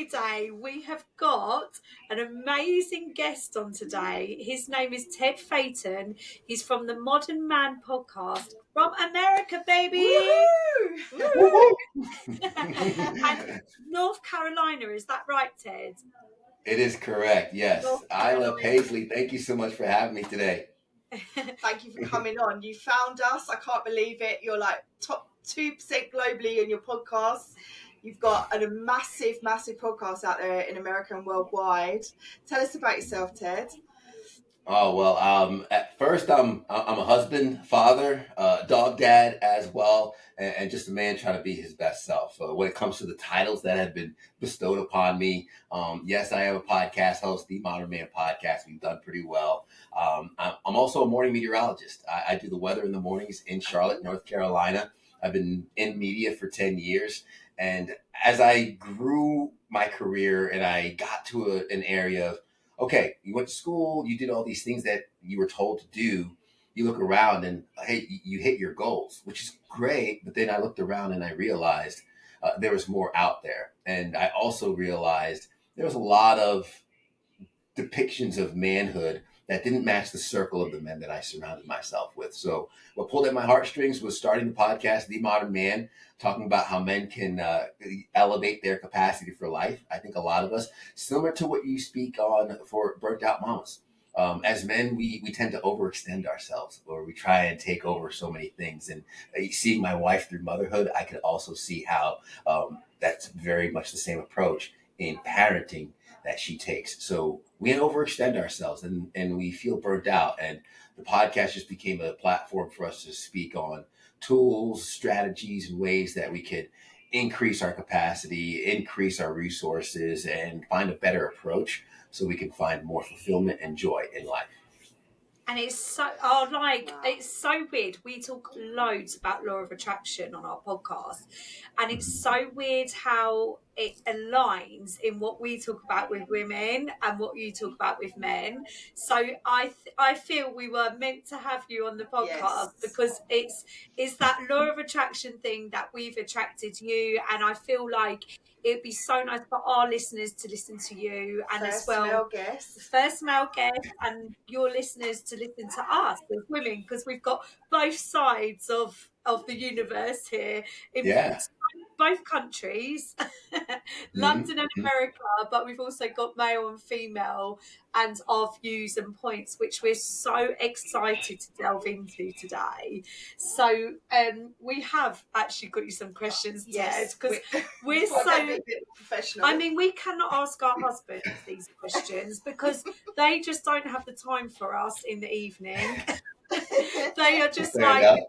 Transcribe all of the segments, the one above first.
Friday, we have got an amazing guest on today. His name is Ted Phaeton. He's from the Modern Man podcast from America, baby. Woo-hoo! And North Carolina, is that right, Ted? It is correct, yes. Isla Paisley, thank you so much for having me today. Thank you for coming on. You found us. I can't believe it. You're like top 2% globally in your podcast. You've got a massive podcast out there in America and worldwide. Tell us about yourself, Ted. Oh, well, at first I'm a husband, father, dog dad as well, and just a man trying to be his best self. When it comes to the titles that have been bestowed upon me, yes, I am a podcast host, the Modern Man podcast. We've done pretty well. I'm also a morning meteorologist. I do the weather in the mornings in Charlotte, North Carolina. I've been in media for 10 years. And as I grew my career and I got to an area of, okay, you went to school, you did all these things that you were told to do. You look around and, hey, you hit your goals, which is great. But then I looked around and I realized there was more out there. And I also realized there was a lot of depictions of manhood that didn't match the circle of the men that I surrounded myself with. So what pulled at my heartstrings was starting the podcast, The Modern Man, talking about how men can elevate their capacity for life. I think a lot of us, similar to what you speak on for Burnt Out Mamas, as men, we tend to overextend ourselves, or we try and take over so many things. And seeing my wife through motherhood, I could also see how that's very much the same approach in parenting that she takes. So we overextend ourselves and we feel burnt out. And the podcast just became a platform for us to speak on tools, strategies, and ways that we could increase our capacity, increase our resources, and find a better approach so we can find more fulfillment and joy in life. And it's so, it's so weird. We talk loads about law of attraction on our podcast. And it's so weird how it aligns in what we talk about with women and what you talk about with men. So I feel we were meant to have you on the podcast because it's that law of attraction thing that we've attracted you. And I feel like it'd be so nice for our listeners to listen to you and First as well first male guest and your listeners to listen to us as women, because we've got both sides of the universe here in both countries, London and America, but we've also got male and female and our views and points, which we're so excited to delve into today. So we have actually got you some questions, Ted, because we're so professional. I mean, we cannot ask our husbands these questions because they just don't have the time for us in the evening. They are just like,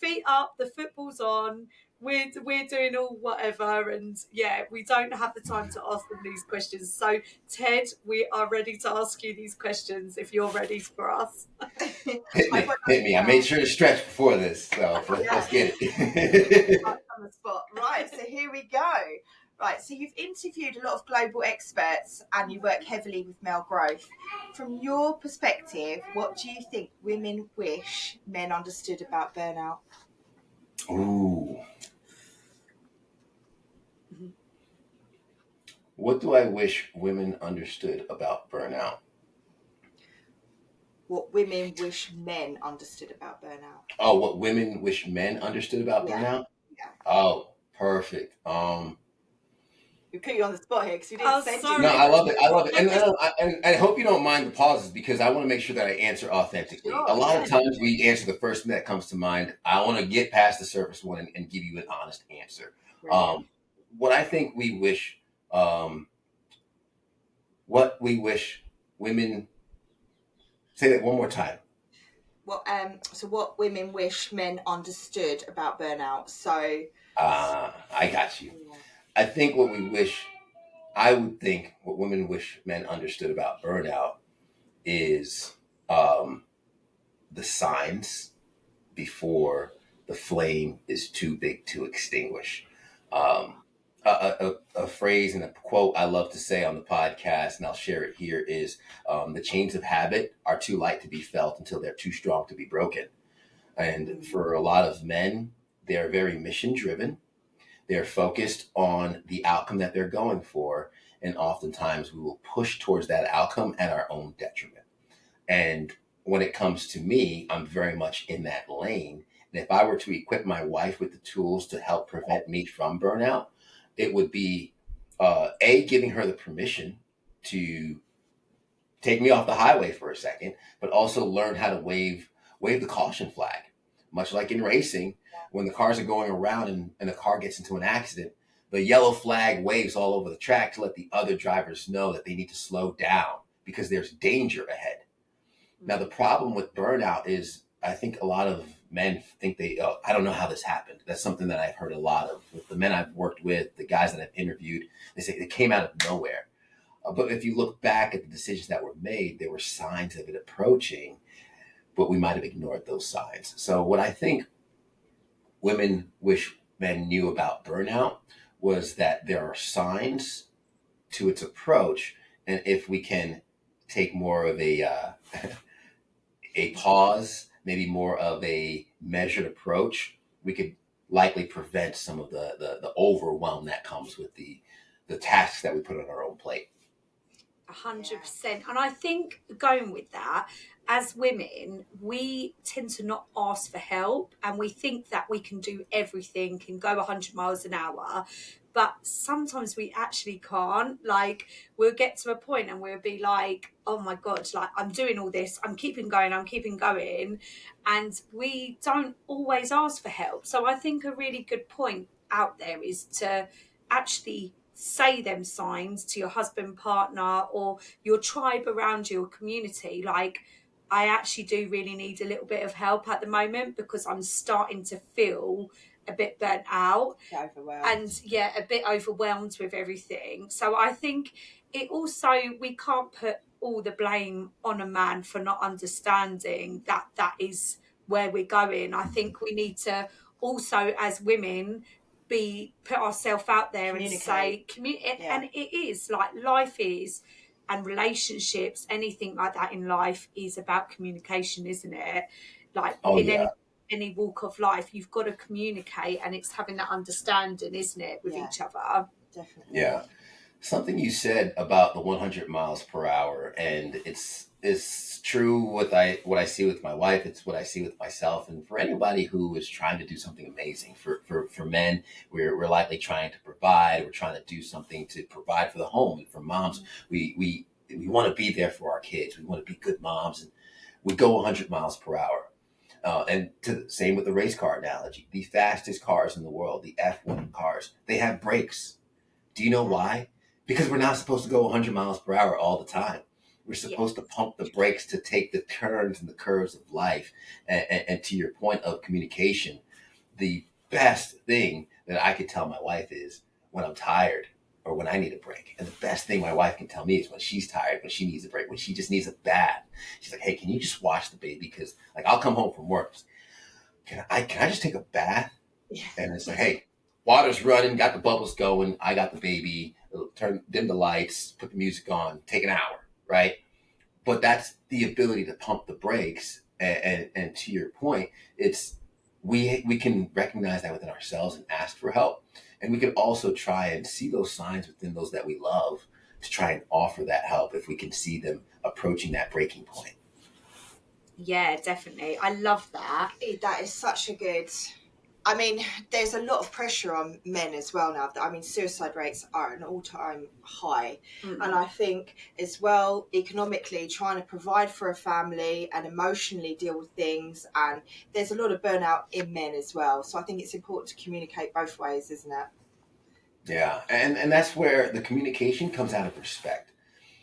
feet up, the football's on, we're doing all whatever, and we don't have the time to ask them these questions. So Ted, we are ready to ask you these questions if you're ready for us. Hit me. I made sure to stretch before this, so let's get it. On the spot. Right, so here we go. Right, so you've interviewed a lot of global experts and you work heavily with male growth. From your perspective, what do you think women wish men understood about burnout? Ooh. What do I wish women understood about burnout? What women wish men understood about burnout. Oh, what women wish men understood about burnout? Yeah. Oh, perfect. We put you on the spot here because you didn't say sorry. No, I love it. And I hope you don't mind the pauses because I want to make sure that I answer authentically. Sure, a lot of times we answer the first thing that comes to mind. I want to get past the surface one and give you an honest answer. What I think we wish, what we wish women, say that one more time. So what women wish men understood about burnout. So I got you. I think what women wish men understood about burnout is the signs before the flame is too big to extinguish. A phrase and a quote I love to say on the podcast, and I'll share it here, is the chains of habit are too light to be felt until they're too strong to be broken. And for a lot of men, they're very mission driven. They're focused on the outcome that they're going for. and oftentimes we will push towards that outcome at our own detriment. And when it comes to me, I'm very much in that lane. And if I were to equip my wife with the tools to help prevent me from burnout, it would be giving her the permission to take me off the highway for a second, but also learn how to wave the caution flag. Much like in racing, when the cars are going around and the car gets into an accident, the yellow flag waves all over the track to let the other drivers know that they need to slow down because there's danger ahead. Now, the problem with burnout is I think a lot of men think I don't know how this happened. That's something that I've heard a lot of with the men I've worked with, the guys that I've interviewed. They say it came out of nowhere. But if you look back at the decisions that were made, there were signs of it approaching, but we might have ignored those signs. So what I think women wish men knew about burnout was that there are signs to its approach. And if we can take more of a pause, maybe more of a measured approach, we could likely prevent some of the overwhelm that comes with the tasks that we put on our own plate. 100%. And I think going with that, as women, we tend to not ask for help and we think that we can do everything and go 100 miles an hour. But sometimes we actually can't. Like, we'll get to a point and we'll be like, oh my God, like, I'm doing all this, I'm keeping going. And we don't always ask for help. So I think a really good point out there is to actually say them signs to your husband, partner, or your tribe around you, or community. Like, I actually do really need a little bit of help at the moment because I'm starting to feel a bit burnt out and a bit overwhelmed with everything. So I think it also, we can't put all the blame on a man for not understanding that is where we're going. I think we need to also, as women, put ourselves out there and say and it is like life is, and relationships, anything like that in life is about communication, isn't it? Like any walk of life, you've got to communicate, and it's having that understanding, isn't it, with each other? Definitely. Yeah. Something you said about the 100 miles per hour, and it's true what I see with my wife. It's what I see with myself, and for anybody who is trying to do something amazing. For men, we're likely trying to provide. We're trying to do something to provide for the home, and for moms, we want to be there for our kids. We want to be good moms, and we go 100 miles per hour. And same with the race car analogy. The fastest cars in the world, the F1 cars, they have brakes. Do you know why? Because we're not supposed to go 100 miles per hour all the time. We're supposed to pump the brakes to take the turns and the curves of life. And to your point of communication, the best thing that I could tell my wife is when I'm tired or when I need a break. And the best thing my wife can tell me is when she's tired, when she needs a break, when she just needs a bath. She's like, hey, can you just watch the baby? Because like I'll come home from work. Can I just take a bath? Yeah. And it's like, hey, water's running, got the bubbles going. I got the baby. Dim the lights, put the music on, take an hour, right? But that's the ability to pump the brakes. And to your point, it's we can recognize that within ourselves and ask for help. And we can also try and see those signs within those that we love to try and offer that help if we can see them approaching that breaking point. Yeah, definitely. I love that. That is such a good... I mean, there's a lot of pressure on men as well now. I mean, suicide rates are at an all-time high. Mm-hmm. And I think as well, economically, trying to provide for a family and emotionally deal with things. And there's a lot of burnout in men as well. So I think it's important to communicate both ways, isn't it? Yeah. And that's where the communication comes out of respect.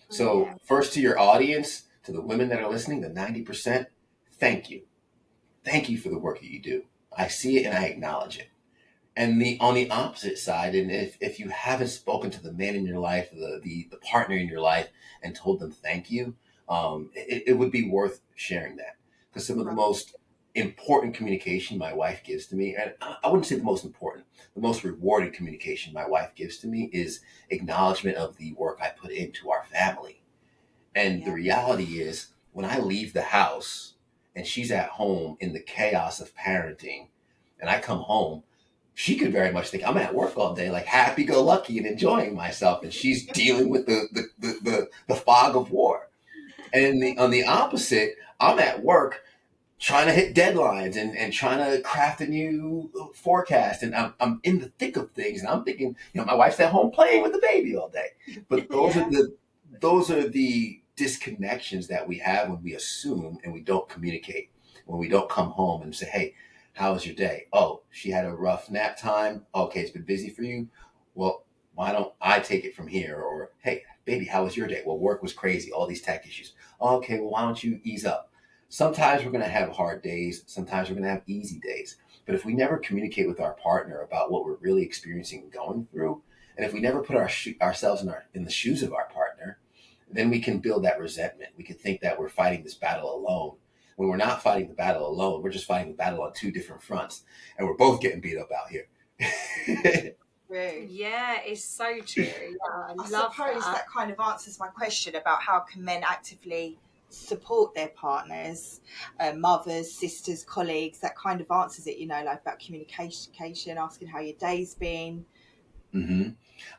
So first to your audience, to the women that are listening, the 90%, thank you. Thank you for the work that you do. I see it and I acknowledge it. And on the opposite side, and if you haven't spoken to the man in your life, the partner in your life, and told them thank you, it would be worth sharing that. Because some of the most important communication my wife gives to me, and I wouldn't say the most important, the most rewarding communication my wife gives to me is acknowledgement of the work I put into our family. And the reality is, when I leave the house and she's at home in the chaos of parenting, and I come home, she could very much think I'm at work all day, like happy-go-lucky and enjoying myself, and she's dealing with the fog of war. And on the opposite, I'm at work trying to hit deadlines and trying to craft a new forecast, and I'm in the thick of things, and I'm thinking, my wife's at home playing with the baby all day. But Yeah. those are the disconnections that we have when we assume and we don't communicate, when we don't come home and say, hey, how was your day? Oh, she had a rough nap time. Okay, it's been busy for you. Well, why don't I take it from here? Or, hey, baby, how was your day? Well, work was crazy, all these tech issues. Okay, well, why don't you ease up? Sometimes we're going to have hard days. Sometimes we're going to have easy days. But if we never communicate with our partner about what we're really experiencing and going through, and if we never put ourselves in the shoes of our partner, then we can build that resentment. We can think that we're fighting this battle alone. When we're not fighting the battle alone, we're just fighting the battle on two different fronts, and we're both getting beat up out here. True. Yeah, it's so true. Yeah, I I love suppose that. that kind of answers my question about how can men actively support their partners, mothers, sisters, colleagues. That kind of answers it, like about communication, asking how your day's been. hmm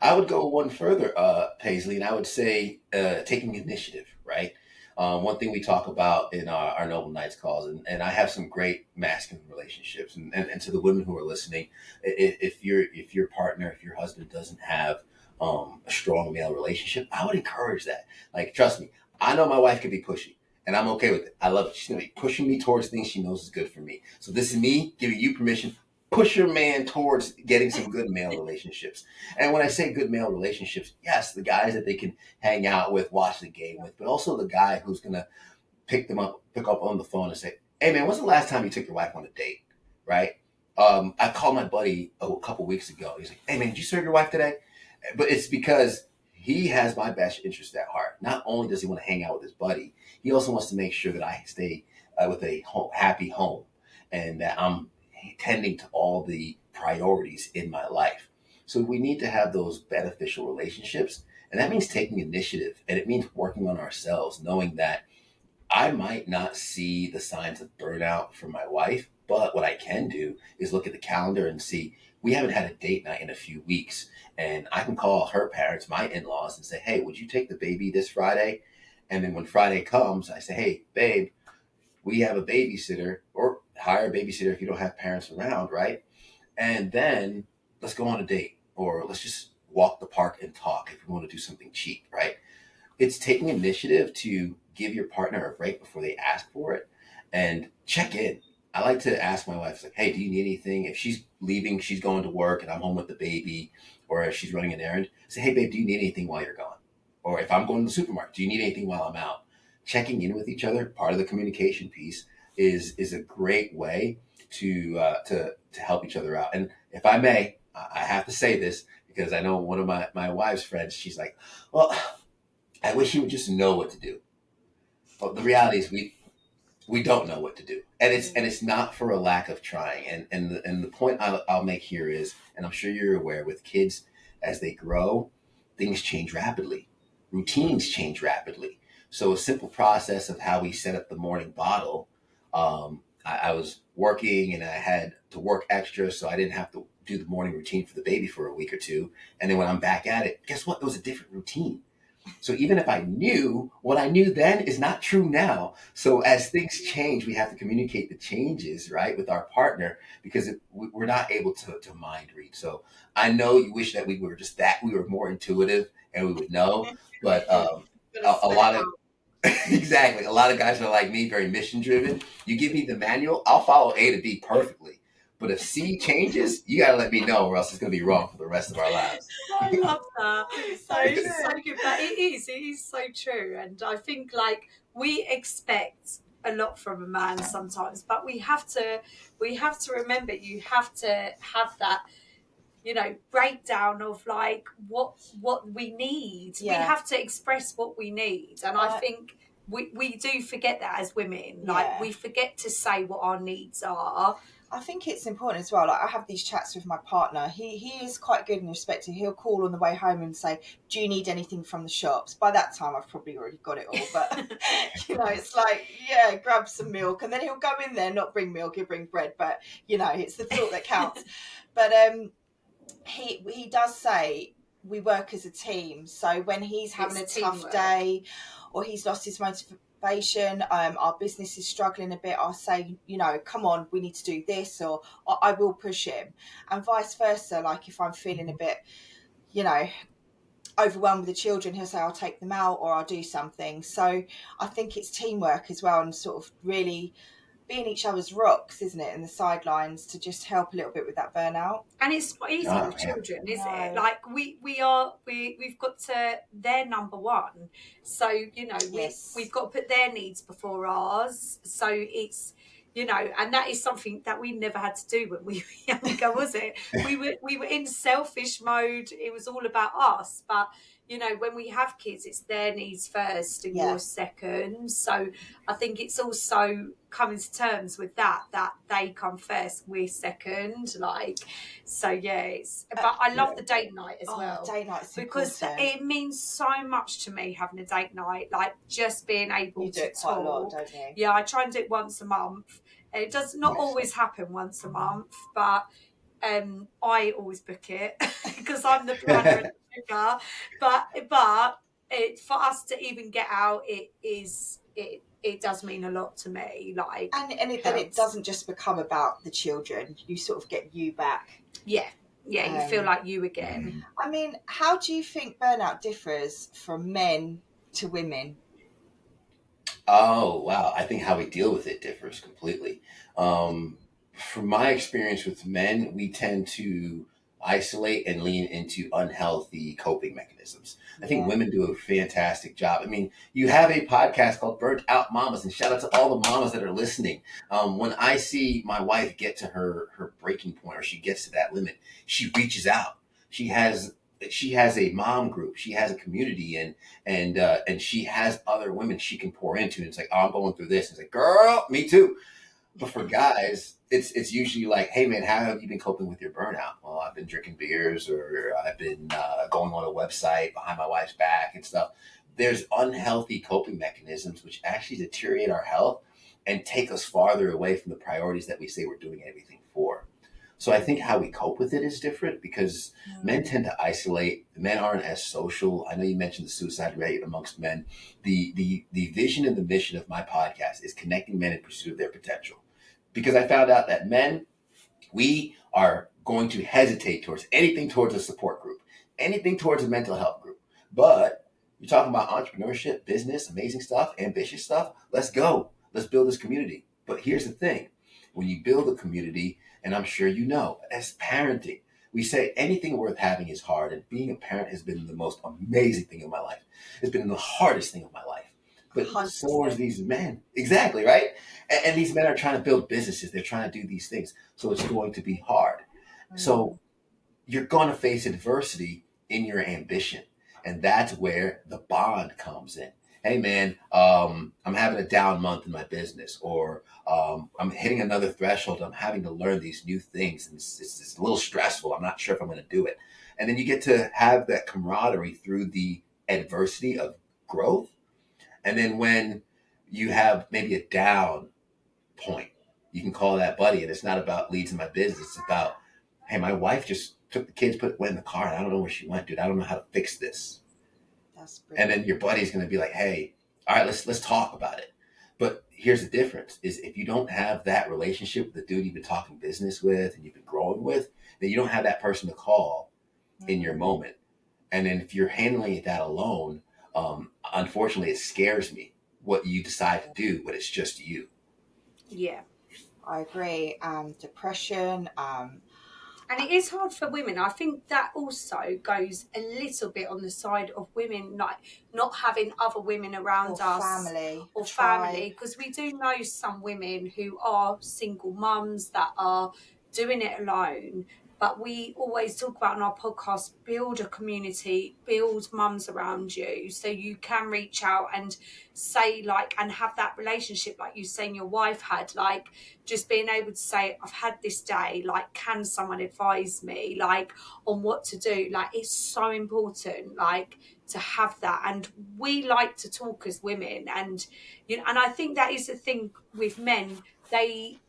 I would go one further, Paisley, and I would say taking initiative, right? One thing we talk about in our Noble Knights calls, and I have some great masculine relationships, and to the women who are listening, if your partner, if your husband doesn't have a strong male relationship, I would encourage that. Like, trust me, I know my wife can be pushy, and I'm okay with it. I love it. She's gonna be pushing me towards things she knows is good for me. So this is me giving you permission. Push your man towards getting some good male relationships. And when I say good male relationships, yes, the guys that they can hang out with, watch the game with, but also the guy who's gonna pick up on the phone and say, "Hey man, when's the last time you took your wife on a date?" Right? I called my buddy a couple weeks ago. He's like, "Hey man, did you serve your wife today?" But it's because he has my best interest at heart. Not only does he want to hang out with his buddy, he also wants to make sure that I stay with a happy home, and that I'm tending to all the priorities in my life. So we need to have those beneficial relationships. And that means taking initiative, and it means working on ourselves, knowing that I might not see the signs of burnout from my wife, but what I can do is look at the calendar and see we haven't had a date night in a few weeks. And I can call her parents, my in laws, and say, hey, would you take the baby this Friday? And then when Friday comes, I say, hey, babe, we have a babysitter, or hire a babysitter if you don't have parents around, right? And then let's go on a date, or let's just walk the park and talk if we want to do something cheap, right? It's taking initiative to give your partner a break before they ask for it, and check in. I like to ask my wife, like, hey, do you need anything? If she's leaving, she's going to work and I'm home with the baby, or if she's running an errand, say, hey, babe, do you need anything while you're gone? Or if I'm going to the supermarket, do you need anything while I'm out? Checking in with each other, part of the communication piece, is a great way to help each other out. And if I may, I have to say this because I know one of my wife's friends, she's like, well, I wish you would just know what to do. But the reality is we don't know what to do, and it's not for a lack of trying. And the point I'll make here is, and I'm sure you're aware, with kids as they grow, things change rapidly, routines change rapidly. So a simple process of how we set up the morning bottle. I was working and I had to work extra, so I didn't have to do the morning routine for the baby for a week or two. And then when I'm back at it, guess what? It was a different routine. So even if I knew, what I knew then is not true now. So as things change, we have to communicate the changes, right, with our partner, because we're not able to mind read. So I know you wish that we were more intuitive and we would know, but Gotta a spell it lot of out. exactly, a lot of guys are like me, very mission driven. You give me the manual, I'll follow A to B perfectly. But if C changes, you gotta let me know, or else it's gonna be wrong for the rest of our lives. I love that. It's so It's so true. good, but it is so true. And I think like we expect a lot from a man sometimes, but we have to remember you have to have that breakdown of like what we need. We Yeah. have to express what we need, and I think we do forget that as women. Like, we forget to say what our needs are. I think it's important as well. Like, I have these chats with my partner. He is quite good in respect to, he'll call on the way home and say, do you need anything from the shops? By that time, I've probably already got it all. But, you know, it's like, yeah, grab some milk. And then he'll go in there, not bring milk, he'll bring bread. But, you know, it's the thought that counts. But he does say we work as a team. So when he's having a tough day or he's lost his motivation, our business is struggling a bit, I'll say, you know, come on, we need to do this, or I will push him, and vice versa. Like, if I'm feeling a bit, you know, overwhelmed with the children, he'll say I'll take them out or I'll do something. So I think it's teamwork as well, and sort of really being each other's rocks, isn't it, in the sidelines, to just help a little bit with that burnout. And it's not easy with children, is it? Like, we've got to, they're number one. So, you know, we've got to put their needs before ours. So it's, you know, and that is something that we never had to do when we were younger, was it? We were in selfish mode. It was all about us. But, you know, when we have kids, it's their needs first and yours second. So I think it's also coming to terms with that they come first, we're second. Like, so yeah, but I love the date night as well. Date night's because important. it means so much to me, having a date night, like just being able to talk. Quite a lot, don't you? Yeah, I try and do it once a month. It does not always happen once a month, but I always book it because I'm the planner and the booker. But for us to even get out, it does mean a lot to me. Like, and it doesn't just become about the children. You sort of get you back. Yeah, you feel like you again. I mean, how do you think burnout differs from men to women? Oh, wow. I think how we deal with it differs completely. From my experience with men, we tend to isolate and lean into unhealthy coping mechanisms. I think women do a fantastic job. I mean, you have a podcast called Burnt Out Mamas, and shout out to all the mamas that are listening. When I see my wife get to her breaking point, or she gets to that limit, she reaches out. She has a mom group. She has a community, and she has other women she can pour into. And it's like, oh, I'm going through this. It's like, girl, me too. But for guys, it's usually like, hey man, how have you been coping with your burnout? Well, I've been drinking beers, or I've been going on a website behind my wife's back and stuff. There's unhealthy coping mechanisms which actually deteriorate our health and take us farther away from the priorities that we say we're doing everything for. So I think how we cope with it is different, because men tend to isolate. Men aren't as social. I know you mentioned the suicide rate amongst men. The vision and the mission of my podcast is connecting men in pursuit of their potential. Because I found out that men, we are going to hesitate towards anything towards a support group, anything towards a mental health group. But you're talking about entrepreneurship, business, amazing stuff, ambitious stuff. Let's go. Let's build this community. But here's the thing. When you build a community, and I'm sure you know, as parenting, we say anything worth having is hard. And being a parent has been the most amazing thing in my life. It's been the hardest thing of my life. But so are these men. Exactly, right? And these men are trying to build businesses. They're trying to do these things. So it's going to be hard. So you're going to face adversity in your ambition. And that's where the bond comes in. Hey, man, I'm having a down month in my business, or I'm hitting another threshold. I'm having to learn these new things. And it's a little stressful. I'm not sure if I'm going to do it. And then you get to have that camaraderie through the adversity of growth. And then when you have maybe a down point, you can call that buddy. And it's not about leads in my business. It's about, hey, my wife just took the kids, went in the car, and I don't know where she went, dude. I don't know how to fix this. That's brilliant. And then your buddy's going to be like, hey, all right, let's talk about it. But here's the difference is if you don't have that relationship with the dude you've been talking business with and you've been growing with, then you don't have that person to call in your moment. And then if you're handling that alone, unfortunately, it scares me what you decide to do, but it's just you. Yeah, I agree. Depression. And it is hard for women. I think that also goes a little bit on the side of women, like not having other women around us, or family, because we do know some women who are single mums that are doing it alone. but we always talk about on our podcast, build a community, build mums around you so you can reach out and say, like, and have that relationship like you saying your wife had, like just being able to say, I've had this day, like, can someone advise me, like, on what to do? Like, it's so important, like, to have that. And we like to talk as women, and you know, and I think that is the thing with men, they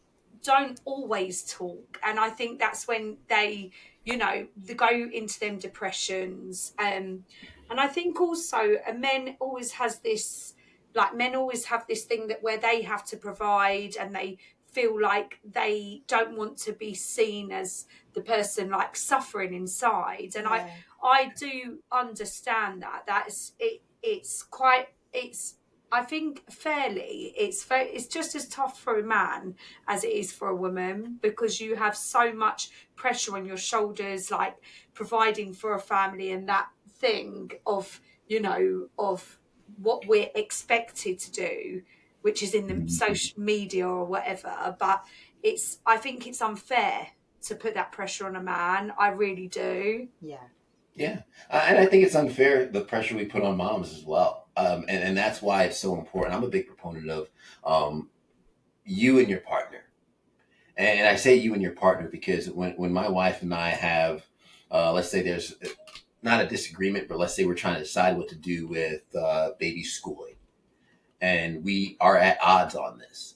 don't always talk, and I think that's when they, you know, they go into them depressions. And I think also men always has this, like, men always have this thing that where they have to provide, and they feel like they don't want to be seen as the person like suffering inside. And I do understand that. That's it. It's quite. It's. I think fairly. It's just as tough for a man as it is for a woman, because you have so much pressure on your shoulders, like providing for a family, and that thing of, you know, of what we're expected to do, which is in the social media or whatever. But I think it's unfair to put that pressure on a man. I really do. Yeah. And I think it's unfair, the pressure we put on moms as well. And that's why it's so important. I'm a big proponent of you and your partner. And I say you and your partner because when my wife and I have, let's say there's not a disagreement, but let's say we're trying to decide what to do with baby schooling, and we are at odds on this.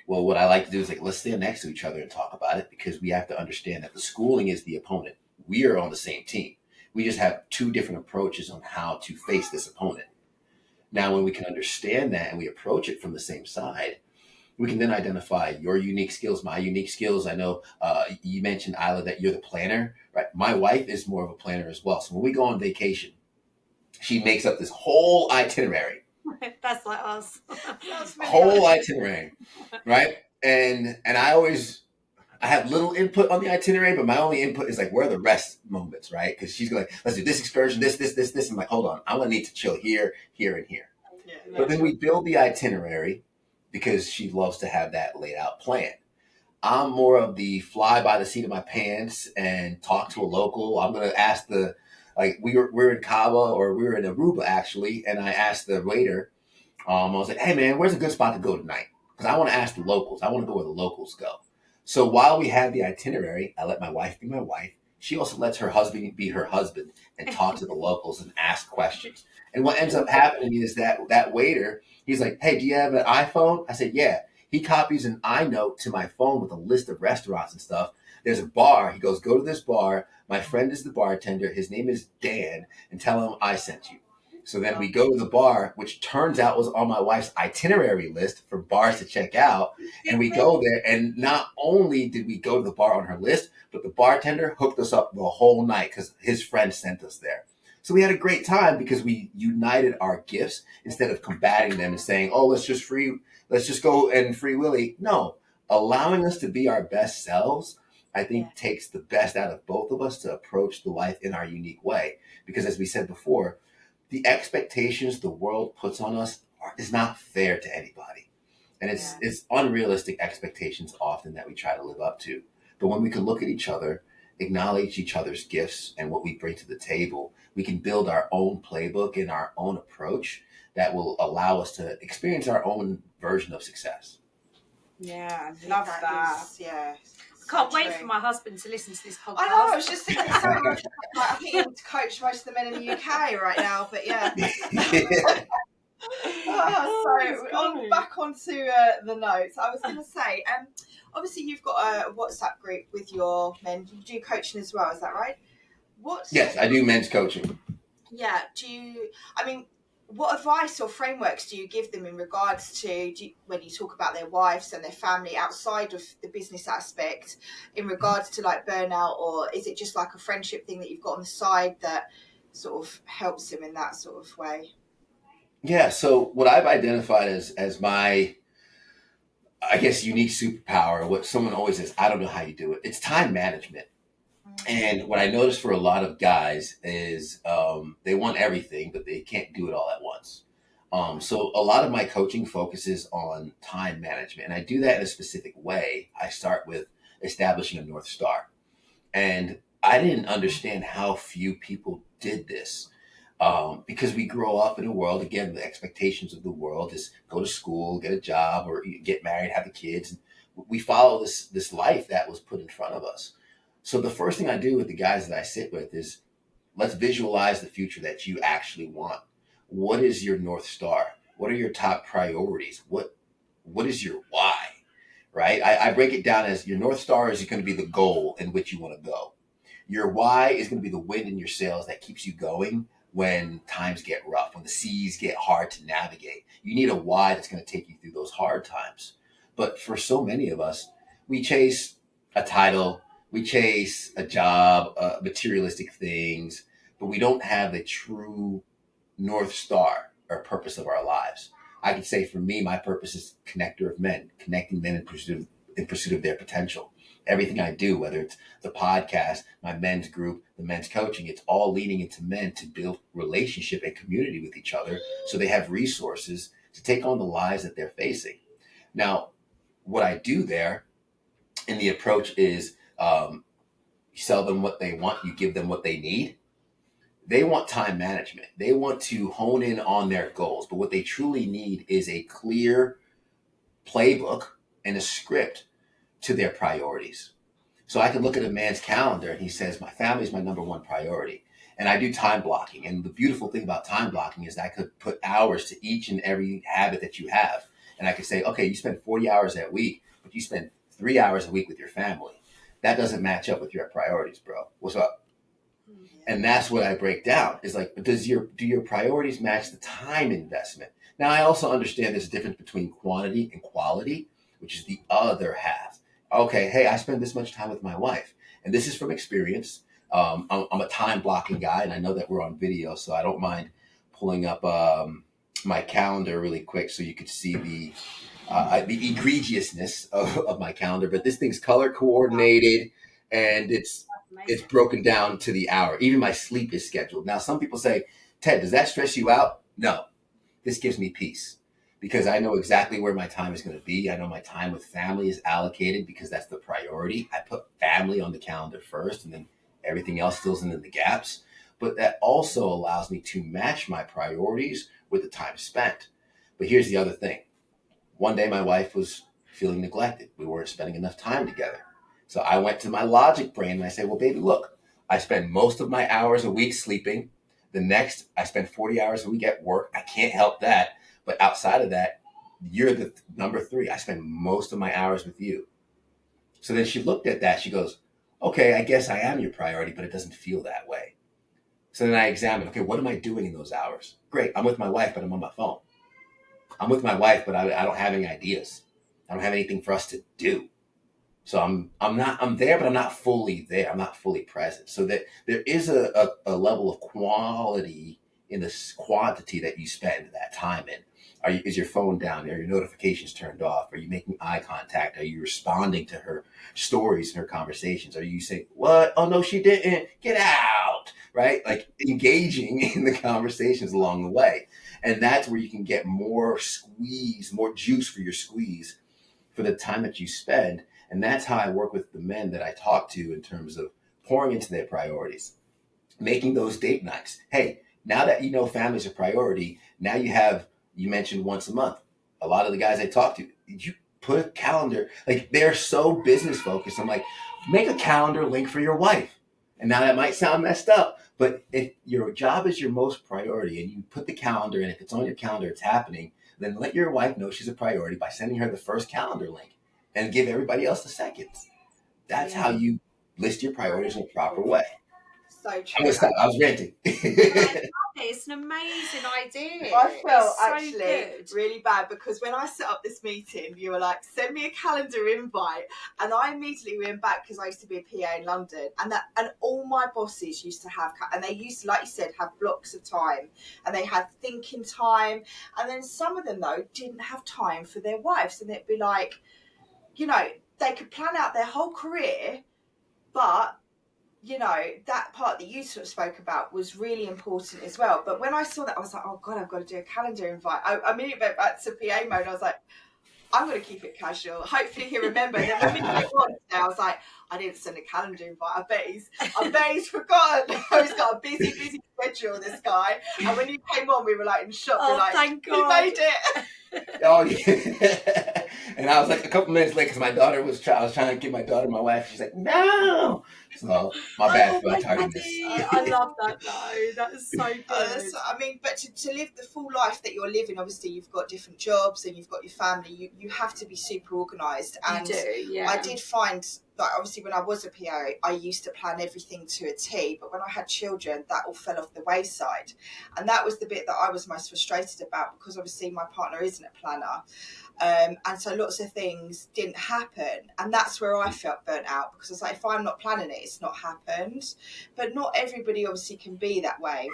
Well, what I like to do is, like, let's stand next to each other and talk about it, because we have to understand that the schooling is the opponent. We are on the same team. We just have two different approaches on how to face this opponent. Now, when we can understand that and we approach it from the same side, we can then identify your unique skills, my unique skills. I know you mentioned, Isla, that you're the planner, right? My wife is more of a planner as well. So when we go on vacation, she makes up this whole itinerary. That's like us. Whole itinerary, right? And I have little input on the itinerary, but my only input is like, where are the rest moments, right? Because she's like, let's do this excursion, this. I'm like, hold on, I'm gonna need to chill here, here, and here. But then we build the itinerary because she loves to have that laid out plan. I'm more of the fly by the seat of my pants and talk to a local. I'm gonna ask we're in Cabo, or we were in Aruba actually, and I asked the waiter, I was like, hey man, where's a good spot to go tonight? Because I want to ask the locals. I want to go where the locals go. So while we have the itinerary, I let my wife be my wife. She also lets her husband be her husband and talk to the locals and ask questions. And what ends up happening is that waiter, he's like, hey, do you have an iPhone? I said, yeah. He copies an iNote to my phone with a list of restaurants and stuff. There's a bar. He goes, go to this bar. My friend is the bartender. His name is Dan, and tell him I sent you. So then we go to the bar, which turns out was on my wife's itinerary list for bars to check out. And we go there, and not only did we go to the bar on her list, but the bartender hooked us up the whole night because his friend sent us there. So we had a great time because we united our gifts instead of combating them and saying, oh, let's just go and free Willy. No, allowing us to be our best selves, I think, takes the best out of both of us to approach the life in our unique way. Because as we said before, the expectations the world puts on us is not fair to anybody. And it's unrealistic expectations often that we try to live up to. But when we can look at each other, acknowledge each other's gifts and what we bring to the table, we can build our own playbook and our own approach that will allow us to experience our own version of success. Yeah, I love that. Can't wait for my husband to listen to this podcast. I know, I was just thinking so much. I think you coach most of the men in the UK right now, but yeah. Back onto the notes. I was going to say, obviously you've got a WhatsApp group with your men. You do coaching as well, is that right? Yes, I do men's coaching. Yeah. What advice or frameworks do you give them in regards to when you talk about their wives and their family outside of the business aspect, in regards to like burnout, or is it just like a friendship thing that you've got on the side that sort of helps them in that sort of way? Yeah, so what I've identified as my, I guess, unique superpower, what someone always says, I don't know how you do it, it's time management. And what I noticed for a lot of guys is they want everything, but they can't do it all at once. So a lot of my coaching focuses on time management, and I do that in a specific way. I start with establishing a North Star. And I didn't understand how few people did this. Because we grow up in a world, again, the expectations of the world is go to school, get a job, or get married, have the kids. We follow this life that was put in front of us. So the first thing I do with the guys that I sit with is let's visualize the future that you actually want. What is your North Star? What are your top priorities? What is your why? Right? I break it down as your North Star is going to be the goal in which you want to go. Your why is going to be the wind in your sails that keeps you going when times get rough, when the seas get hard to navigate. You need a why that's going to take you through those hard times. But for so many of us, we chase a title, we chase a job, materialistic things, but we don't have the true North Star or purpose of our lives. I can say for me, my purpose is connector of men, connecting men in pursuit of their potential. Everything I do, whether it's the podcast, my men's group, the men's coaching, it's all leading into men to build relationship and community with each other so they have resources to take on the lives that they're facing. Now, what I do there in the approach is you sell them what they want, you give them what they need. They want time management. They want to hone in on their goals, but what they truly need is a clear playbook and a script to their priorities. So I can look at a man's calendar and he says, my family is my number one priority. And I do time blocking. And the beautiful thing about time blocking is that I could put hours to each and every habit that you have. And I could say, okay, you spend 40 hours that week, but you spend 3 hours a week with your family. That doesn't match up with your priorities, bro. What's up? And that's what I break down is like, do your priorities match the time investment? Now, I also understand there's a difference between quantity and quality, which is the other half. Okay, hey, I spend this much time with my wife. And this is from experience. I'm a time blocking guy, and I know that we're on video, so I don't mind pulling up my calendar really quick so you could see the egregiousness of my calendar. But this thing's color coordinated, and it's broken down to the hour. Even my sleep is scheduled. Now, some people say, Ted, does that stress you out? No, this gives me peace because I know exactly where my time is going to be. I know my time with family is allocated because that's the priority. I put family on the calendar first and then everything else fills in the gaps. But that also allows me to match my priorities with the time spent. But here's the other thing. One day my wife was feeling neglected. We weren't spending enough time together. So I went to my logic brain and I said, well, baby, look, I spend most of my hours a week sleeping. The next, I spend 40 hours a week at work. I can't help that. But outside of that, you're the number 3. I spend most of my hours with you. So then she looked at that. She goes, okay, I guess I am your priority, but it doesn't feel that way. So then I examined, okay, what am I doing in those hours? Great, I'm with my wife, but I'm on my phone. I'm with my wife, but I don't have any ideas. I don't have anything for us to do. So I'm there, but I'm not fully there. I'm not fully present. So that there is a level of quality in the quantity that you spend that time in. Is your phone down? Are your notifications turned off? Are you making eye contact? Are you responding to her stories and her conversations? Are you saying, what? Oh, no, she didn't. Get out, right? Like engaging in the conversations along the way. And that's where you can get more squeeze, more juice for your squeeze for the time that you spend. And that's how I work with the men that I talk to in terms of pouring into their priorities, making those date nights. Hey, now that you know family's a priority, now you mentioned once a month. A lot of the guys I talk to, you put a calendar, like they're so business focused. I'm like, make a calendar link for your wife. And now that might sound messed up, but if your job is your most priority and you put the calendar in, if it's on your calendar, it's happening, then let your wife know she's a priority by sending her the first calendar link and give everybody else the seconds. That's how you list your priorities in a proper way. So true. I'm gonna stop. I was ranting. It's an amazing idea. I felt so actually good. really bad because when I set up this meeting, you were like, send me a calendar invite. And I immediately went back because I used to be a PA in London. And all my bosses used to have, and they used to, like you said, have blocks of time. And they had thinking time. And then some of them, though, didn't have time for their wives. And it'd be like, you know, they could plan out their whole career, but you know, that part that you sort of spoke about was really important as well. But when I saw that, I was like, oh God, I've got to do a calendar invite. I immediately went back to PA mode. I was like, I'm going to keep it casual. Hopefully he remembered. And when we came on today, I was like, I didn't send a calendar invite. I bet he's forgotten. He's got a busy schedule, this guy. And when you came on, we were like in shock. Oh, we're like, thank he God. made it. Oh yeah. And I was like a couple minutes late because my daughter I was trying to give my daughter my wife. She's like, no. So my bad for my tardiness. I love that though. That is so good. So, I mean, but to live the full life that you're living, obviously you've got different jobs and you've got your family. You have to be super organised. And you do, yeah. I did find that obviously when I was a PA, I used to plan everything to a T. But when I had children, that all fell off the wayside. And that was the bit that I was most frustrated about, because obviously my partner isn't a planner. And so lots of things didn't happen, and that's where I felt burnt out, because I was like, if I'm not planning it, it's not happened. But not everybody obviously can be that way.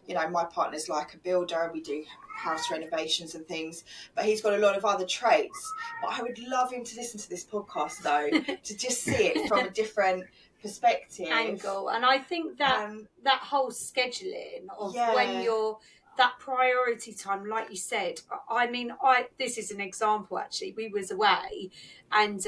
You know, my partner's like a builder, we do house renovations and things, but he's got a lot of other traits. But I would love him to listen to this podcast though, to just see it from a different perspective, angle. And I think that that whole scheduling of when you're that priority time, like you said, I mean, this is an example actually. We was away and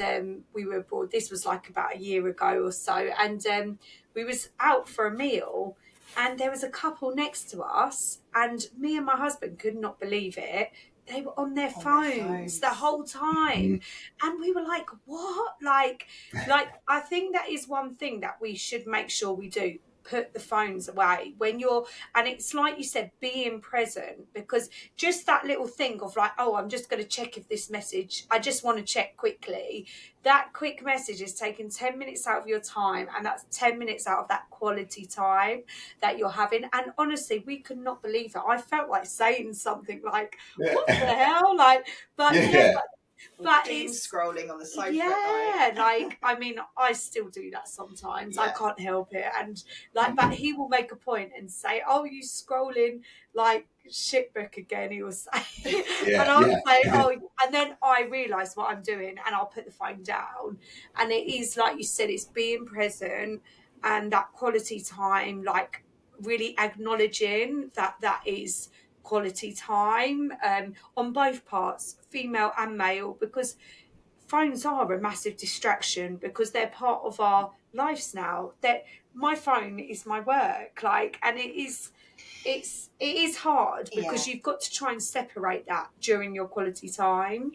we were abroad. This was like about a year ago or so, and we was out for a meal, and there was a couple next to us, and me and my husband could not believe it. They were on their phones the whole time. And we were like, what? Like, I think that is one thing that we should make sure we do. Put the phones away when you're, and it's like you said, being present, because just that little thing of like, oh, I'm just going to check if this message, I just want to check quickly. That quick message is taking 10 minutes out of your time, and that's 10 minutes out of that quality time that you're having. And honestly, we could not believe it. I felt like saying something like, what the hell? Like, but but it's scrolling on the sofa. Yeah, like, I mean, I still do that sometimes. I can't help it. And like, but he will make a point and say, oh, you scrolling like shitbook again, he will say. And I'll say, oh, and then I realise what I'm doing and I'll put the phone down. And it is, like you said, it's being present and that quality time, like really acknowledging that is quality time on both parts, female and male, because phones are a massive distraction because they're part of our lives now. That my phone is my work, like, and it is hard because you've got to try and separate that during your quality time.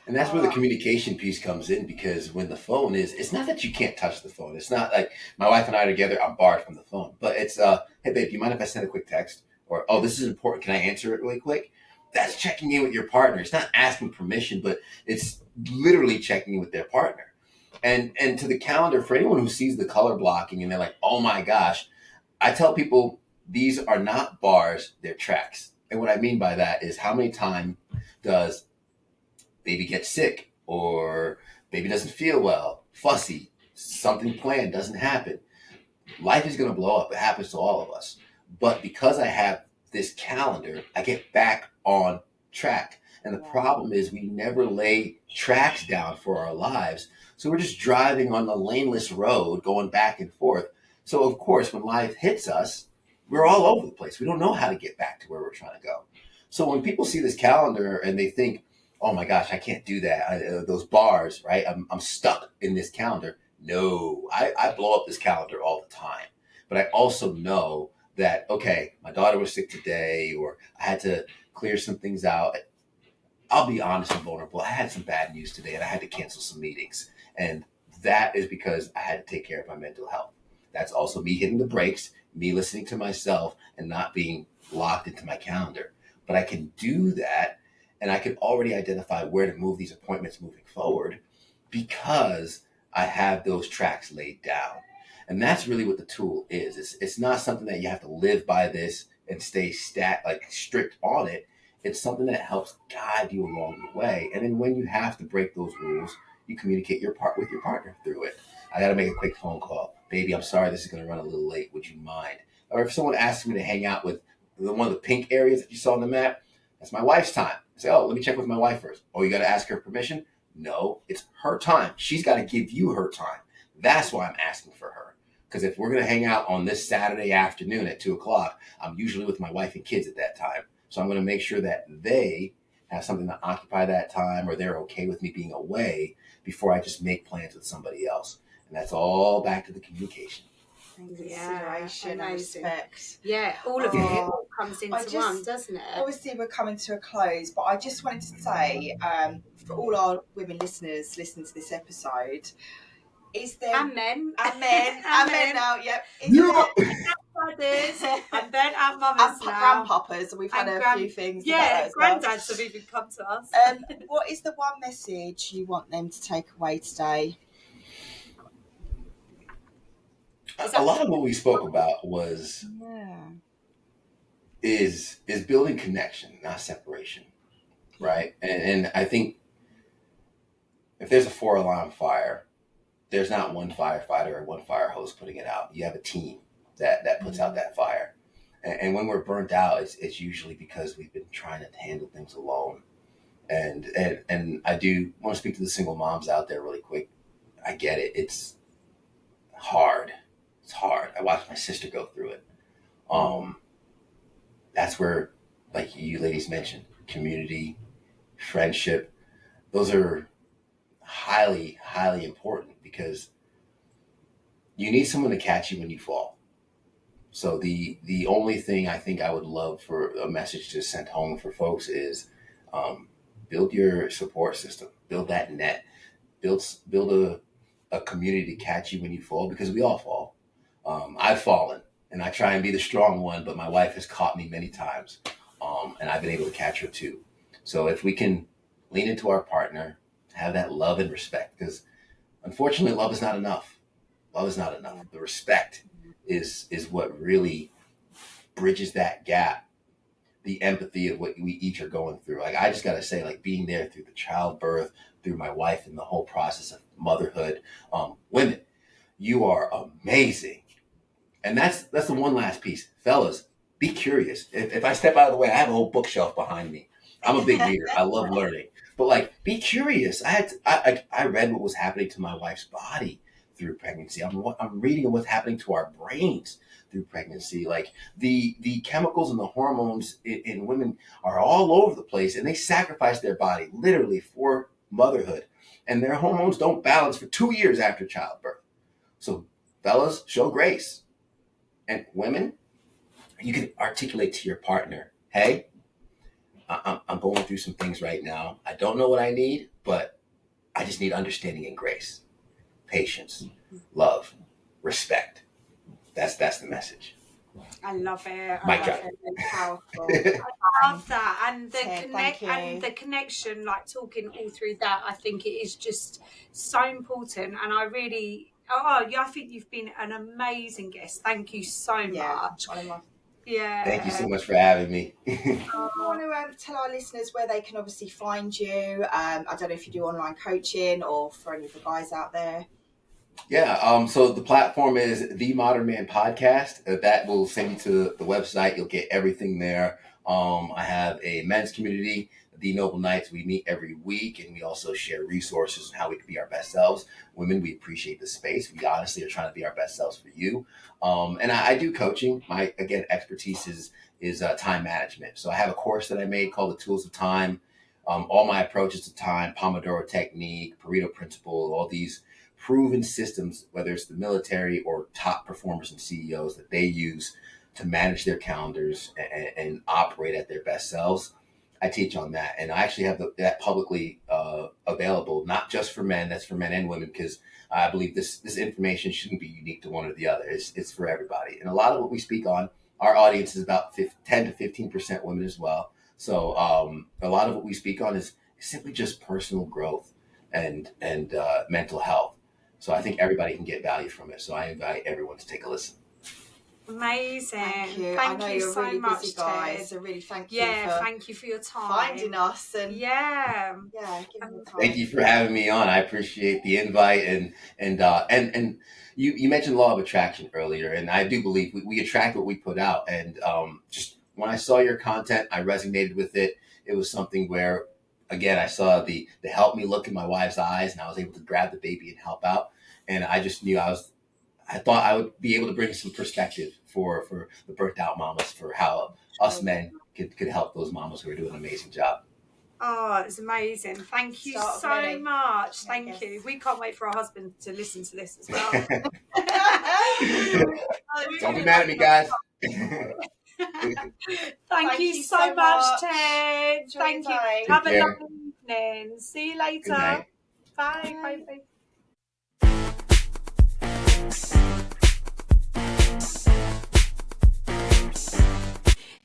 And that's where the communication piece comes in, because when the phone is, it's not that you can't touch the phone. It's not like my wife and I are together, I'm barred from the phone. But it's, hey, babe, do you mind if I send a quick text? Or, oh, this is important. Can I answer it really quick? That's checking in with your partner. It's not asking permission, but it's literally checking in with their partner. And to the calendar, for anyone who sees the color blocking and they're like, oh my gosh, I tell people these are not bars, they're tracks. And what I mean by that is, how many times does baby gets sick, or baby doesn't feel well, fussy, something planned doesn't happen. Life is going to blow up. It happens to all of us. But because I have this calendar, I get back on track. And the problem is we never lay tracks down for our lives. So we're just driving on the laneless road, going back and forth. So of course, when life hits us, we're all over the place. We don't know how to get back to where we're trying to go. So when people see this calendar and they think, oh my gosh, I can't do that. Those bars, right? I'm stuck in this calendar. No, I blow up this calendar all the time. But I also know that, okay, my daughter was sick today, or I had to clear some things out. I'll be honest and vulnerable. I had some bad news today and I had to cancel some meetings. And that is because I had to take care of my mental health. That's also me hitting the brakes, me listening to myself and not being locked into my calendar. But I can do that, and I can already identify where to move these appointments moving forward because I have those tracks laid down. And that's really what the tool is. It's not something that you have to live by this and stay strict on it. It's something that helps guide you along the way. And then when you have to break those rules, you communicate with your partner through it. I got to make a quick phone call. Baby, I'm sorry, this is going to run a little late. Would you mind? Or if someone asks me to hang out with one of the pink areas that you saw on the map, that's my wife's time. I say, oh, let me check with my wife first. Oh, you got to ask her permission? No, it's her time. She's got to give you her time. That's why I'm asking for her. Because if we're going to hang out on this Saturday afternoon at 2:00, I'm usually with my wife and kids at that time. So I'm going to make sure that they have something to occupy that time, or they're okay with me being away before I just make plans with somebody else. And that's all back to the communication. Consideration and respect. Yeah, all of it all comes into one, doesn't it? Obviously, we're coming to a close, but I just wanted to say, for all our women listeners listening to this episode, is there Amen. Amen now, yep. Brothers and then our mothers now. Grandpapas, we've had a few things. Yeah, granddads have even come to us. What is the one message you want them to take away today? A lot of what we spoke about is building connection, not separation, right? And I think if there's a 4-alarm fire, there's not one firefighter or one fire hose putting it out. You have a team that puts out that fire. And when we're burnt out, it's usually because we've been trying to handle things alone. And I do want to speak to the single moms out there really quick. I get it. It's hard. It's hard. I watched my sister go through it. That's where, like you ladies mentioned, community, friendship, those are highly, highly important, because you need someone to catch you when you fall. So the only thing I think I would love for a message to send home for folks is build your support system, build that net, build a community to catch you when you fall, because we all fall. I've fallen, and I try and be the strong one, but my wife has caught me many times, and I've been able to catch her too. So if we can lean into our partner, have that love and respect, because unfortunately, love is not enough. Love is not enough. The respect is what really bridges that gap, the empathy of what we each are going through. Like, I just got to say, like, being there through the childbirth, through my wife, and the whole process of motherhood, women, you are amazing. And that's the one last piece. Fellas, be curious. If I step out of the way, I have a whole bookshelf behind me. I'm a big reader. I love learning. But, like, be curious. I read what was happening to my wife's body through pregnancy. I'm reading what's happening to our brains through pregnancy. Like, the chemicals and the hormones in women are all over the place, and they sacrifice their body literally for motherhood. And their hormones don't balance for 2 years after childbirth. So, fellas, show grace. And women, you can articulate to your partner, hey, I'm going through some things right now. I don't know what I need, but I just need understanding and grace, patience, love, respect. That's the message. I love it. Mic drop. It's powerful. I love that, and the connection, like talking all through that. I think it is just so important, and I really, I think you've been an amazing guest. Thank you so much. Yeah. Thank you so much for having me. I want to tell our listeners where they can obviously find you. I don't know if you do online coaching, or for any of the guys out there. Yeah, so the platform is The Modern Man Podcast. That will send you to the website. You'll get everything there. I have a men's community, The Noble Knights. We meet every week, and we also share resources on how we can be our best selves. Women, we appreciate the space. We honestly are trying to be our best selves for you. And I do coaching. My, again, expertise is time management. So I have a course that I made called The Tools of Time. All my approaches to time, Pomodoro technique, Pareto principle, all these proven systems, whether it's the military or top performers and CEOs, that they use to manage their calendars and operate at their best selves. I teach on that. And I actually have that publicly available, not just for men, that's for men and women, because I believe this information shouldn't be unique to one or the other. It's for everybody. And a lot of what we speak on, our audience is about 10 to 15% women as well. So a lot of what we speak on is simply just personal growth and mental health. So I think everybody can get value from it. So I invite everyone to take a listen. Amazing. Thank you. Thank I know you you're so really much, busy, guys. Ted. So really thank you. Thank you for your time. Finding us and giving the time. Thank you for having me on. I appreciate the invite, and you mentioned law of attraction earlier, and I do believe we attract what we put out. And just when I saw your content, I resonated with it. It was something where, again, I saw the help me look in my wife's eyes, and I was able to grab the baby and help out. And I just knew I thought I would be able to bring some perspective for the burnt out mamas, for how us men could help those mamas who are doing an amazing job. Oh, it's amazing. Thank you Start so already. much. Thank Yes. you. We can't wait for our husband to listen to this as well. Don't be mad at me, guys. Thank you so much, Ted. Enjoy Thank your you. time. Have a Take care. lovely evening. See you later. Good night. Bye. Bye. Bye.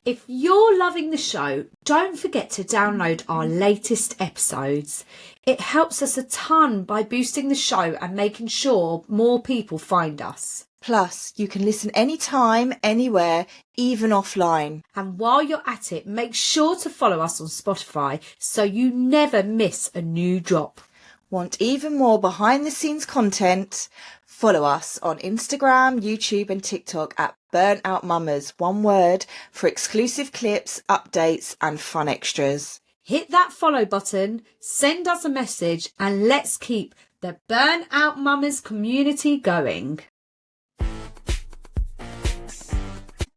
If you're loving the show, don't forget to download our latest episodes. It helps us a ton by boosting the show and making sure more people find us. Plus, you can listen anytime, anywhere, even offline. And while you're at it, make sure to follow us on Spotify so you never miss a new drop. Want even more behind the scenes content? Follow us on Instagram, YouTube and TikTok at Burnout Mamas, one word, for exclusive clips, updates and fun extras. Hit that follow button, send us a message and let's keep the Burnout Mamas community going.